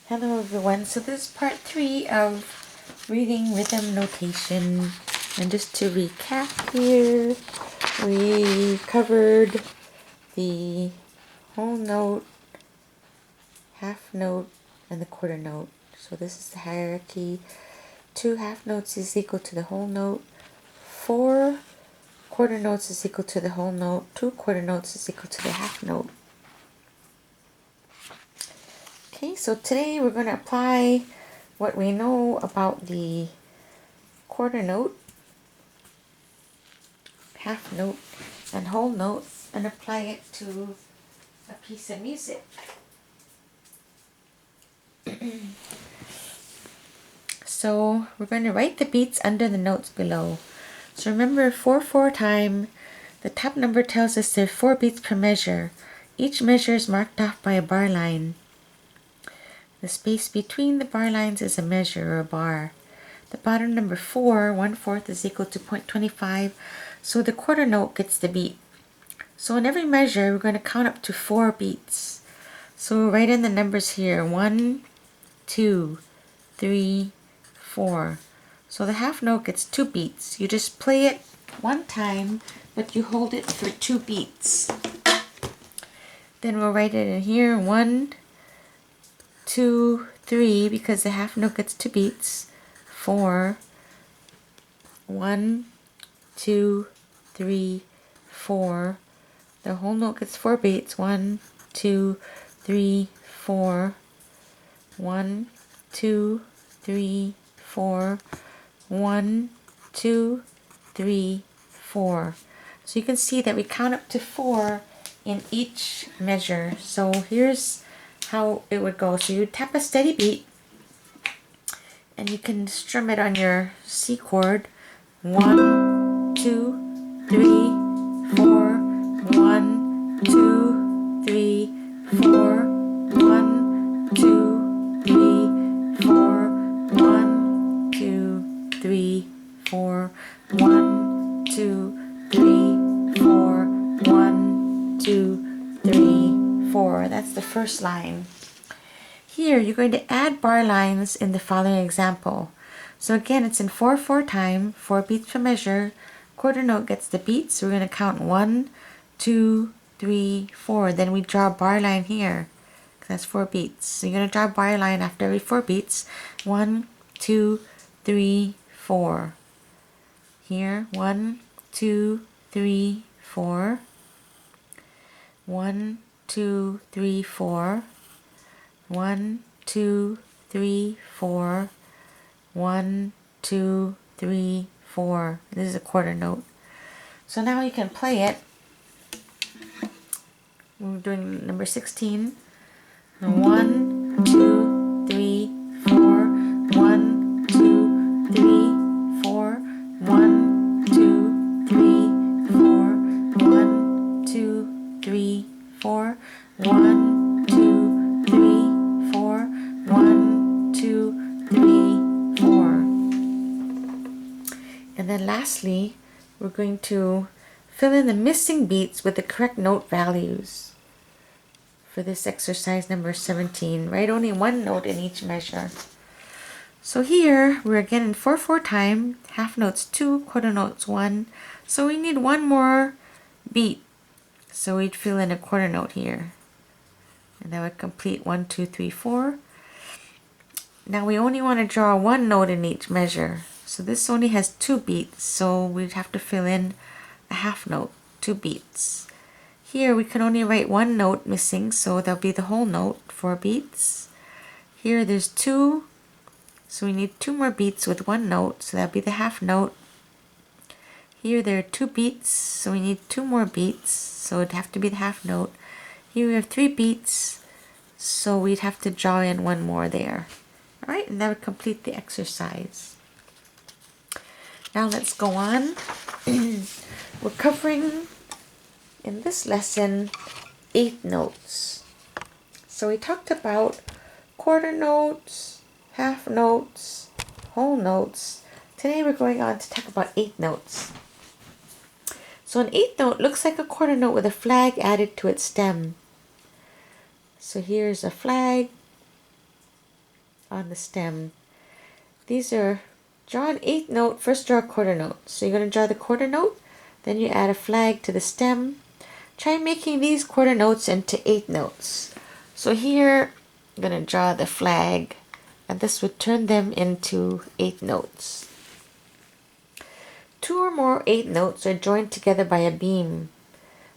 Hello everyone, so this is part 3 of reading rhythm notation, and just to recap here, we covered the whole note, half note, and the quarter note. So this is the hierarchy. 2 half notes is equal to the whole note, 4 quarter notes is equal to the whole note, 2 quarter notes is equal to the half note. Okay, so today we're going to apply what we know about the quarter note, half note, and whole note, and apply it to a piece of music. So we're going to write the beats under the notes below. So remember, 4/4 time, the top number tells us there are 4 beats per measure. Each measure is marked off by a bar line. The space between the bar lines is a measure or a bar. The bottom number 4, 1/4 is equal to 0.25, so the quarter note gets the beat. So in every measure, we're going to count up to 4 beats. So we'll write in the numbers here, 1, 2, 3, 4. So the half note gets 2 beats. You just play it one time, but you hold it for 2 beats. Then we'll write it in here, 1, 2, 3, because the half note gets 2 beats. 4, 1, 2, 3, 4. The whole note gets 4 beats. 1, 2, 3, 4. 1, 2, 3, 4. 1, 2, 3, 4. So you can see that we count up to 4 in each measure. So here's how it would go. So you tap a steady beat, and you can strum it on your C chord. 1, 2, 3, 4. 1, 2, 3, 4. 1, 2, 3, 4. 1, 2, 3, 4. 1, 2, 3, 4. 1, 2, 3, 4. That's the first line. Here, you're going to add bar lines in the following example. So again, it's in 4/4 time, 4 beats per measure. Quarter note gets the beats, so we're going to count 1, 2, 3, 4. Then we draw a bar line here, because that's 4 beats. So you're going to draw a bar line after every 4 beats. 1, 2, 3, 4. Here, 1, 2, 3, 4. 1, 2, 3, 4. 1, 2, 3, 4. 1, 2, 3, 4. This is a quarter note. So now you can play it. We're doing number 16. 1, 2, 3, 4. 1, 2, 3, 4. 1, 2, 3, 4. 1, 2, 3, 4. 1, 2, 3, 4. 1, 2, 3, 4. And then lastly, we're going to fill in the missing beats with the correct note values for this exercise number 17. Write only one note in each measure. So here, we're again in 4/4 time, half notes 2, quarter notes 1. So we need one more beat. So we'd fill in a quarter note here. And that would complete 1, 2, 3, 4. Now we only want to draw one note in each measure. So this only has 2 beats, so we'd have to fill in a half note, 2 beats. Here we can only write one note missing, so that'll be the whole note, 4 beats. Here there's 2, so we need 2 more beats with one note, so that'll be the half note. Here there are 2 beats, so we need 2 more beats, so it'd have to be the half note. Here we have 3 beats, so we'd have to draw in one more there. Alright, and that would complete the exercise. Now let's go on. We're covering in this lesson 8 notes. So we talked about quarter notes, half notes, whole notes. Today we're going on to talk about 8 notes. So an 8th note looks like a quarter note with a flag added to its stem. So here's a flag, on the stem. These are, draw an eighth note, first draw a quarter note. So you're going to draw the quarter note, then you add a flag to the stem. Try making these quarter notes into eighth notes. So here, I'm going to draw the flag, and this would turn them into eighth notes. 2 or more eighth notes are joined together by a beam.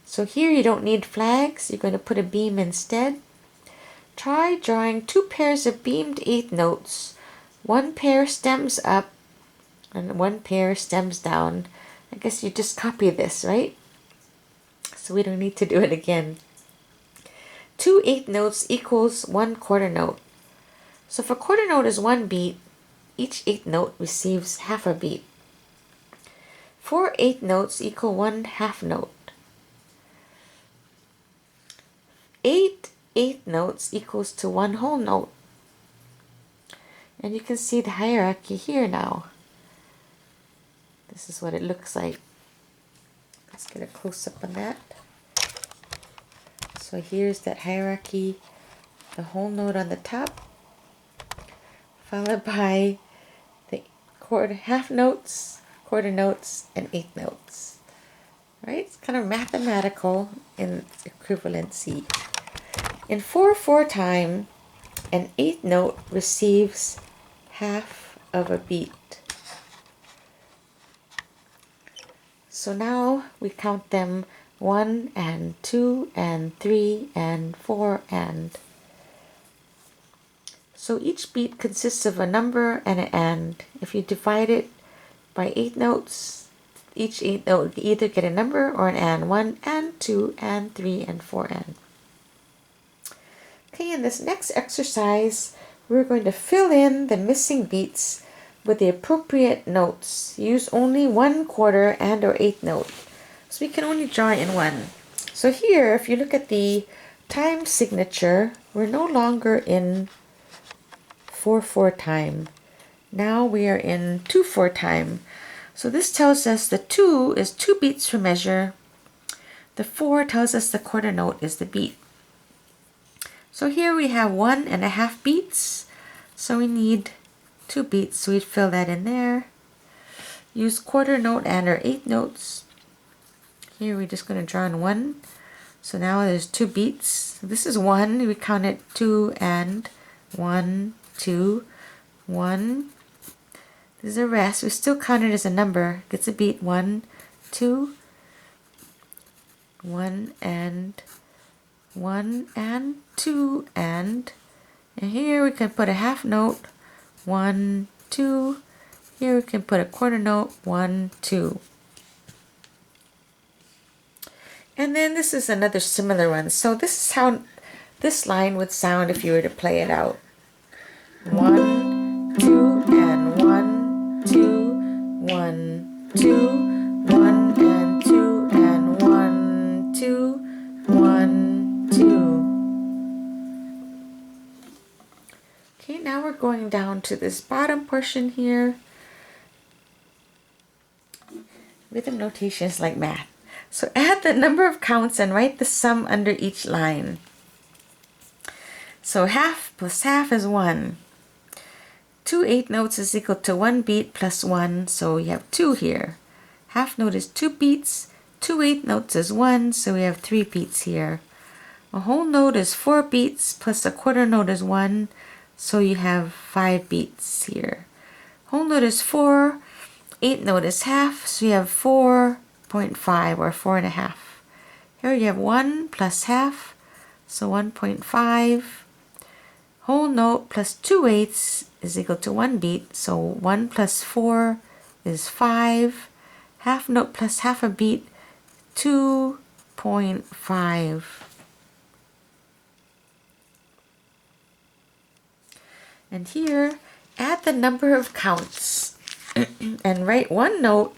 So here you don't need flags, you're going to put a beam instead. Try drawing 2 pairs of beamed eighth notes. One pair stems up and one pair stems down. I guess you just copy this, right? So we don't need to do it again. 2 eighth notes equals 1 quarter note. So if a quarter note is 1 beat, each eighth note receives half a beat. 4 eighth notes equal 1 half note. 8 eighth notes equals to 1 whole note. And you can see the hierarchy here now. This is what it looks like. Let's get a close-up on that. So here's that hierarchy, the whole note on the top, followed by the half notes, quarter notes, and eighth notes. Right? It's kind of mathematical in equivalency. In 4/4 time, an eighth note receives half of a beat. So now we count them 1 and 2 and 3 and 4 and. So each beat consists of a number and an and. If you divide it by eighth notes, each eighth note will either get a number or an and. 1 and 2 and 3 and 4 and. Okay, in this next exercise, we're going to fill in the missing beats with the appropriate notes. Use only 1 quarter and or eighth note. So we can only draw in one. So here, if you look at the time signature, we're no longer in 4/4 time. Now we are in 2/4 time. So this tells us the 2 is 2 beats per measure. The 4 tells us the quarter note is the beat. So here we have 1.5 beats. So we need 2 beats, so we'd fill that in there. Use quarter note and or eighth notes. Here we're just going to draw in 1. So now there's 2 beats. This is 1. We count it 2 and 1, 2, 1. There's a rest. We still count it as a number. Gets a beat. 1, 2, 1 and 1 and 2 and here we can put a half note. 1, 2. Here we can put a quarter note. 1, 2. And then this is another similar one. So this is how this line would sound if you were to play it out. 1, 2 and 1, 2, 1, 2, 1 and 2 and 1, 2, 1, 2. Okay, now we're going down to this bottom portion here. Rhythm notation is like math. So add the number of counts and write the sum under each line. So half plus half is 1. 2 eighth notes is equal to 1 beat plus 1, so we have 2 here. Half note is 2 beats, 2 eighth notes is 1, so we have 3 beats here. A whole note is 4 beats plus a quarter note is 1, so you have 5 beats here. Whole note is 4, eighth note is half, so you have 4.5 or 4.5. Here you have 1 plus half, so 1.5. Whole note plus 2 eighths is equal to 1 beat, so 1 plus 4 is 5. Half note plus half a beat, 2.5. And here, add the number of counts and write one note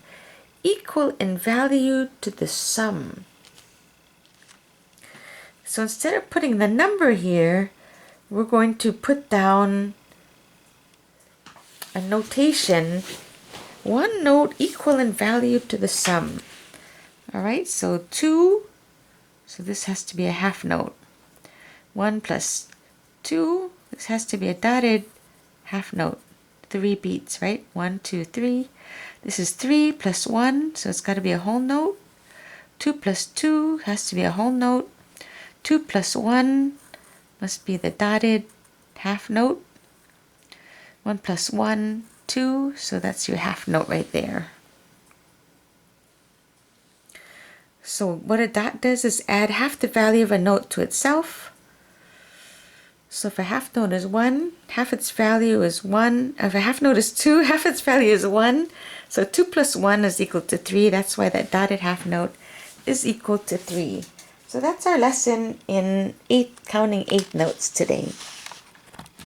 equal in value to the sum. So instead of putting the number here, we're going to put down a notation, one note equal in value to the sum. Alright, so 2, so this has to be a half note. 1 plus 2, this has to be a dotted half note. 3 beats, right? 1, 2, 3. This is 3 plus 1, so it's got to be a whole note. 2 plus 2 has to be a whole note. 2 plus 1 must be the dotted half note. 1 plus 1, 2, so that's your half note right there. So what a dot does is add half the value of a note to itself. So if a half note is 1, half its value is 1. If a half note is 2, half its value is 1. So 2 plus 1 is equal to 3. That's why that dotted half note is equal to 3. So that's our lesson in counting 8 notes today.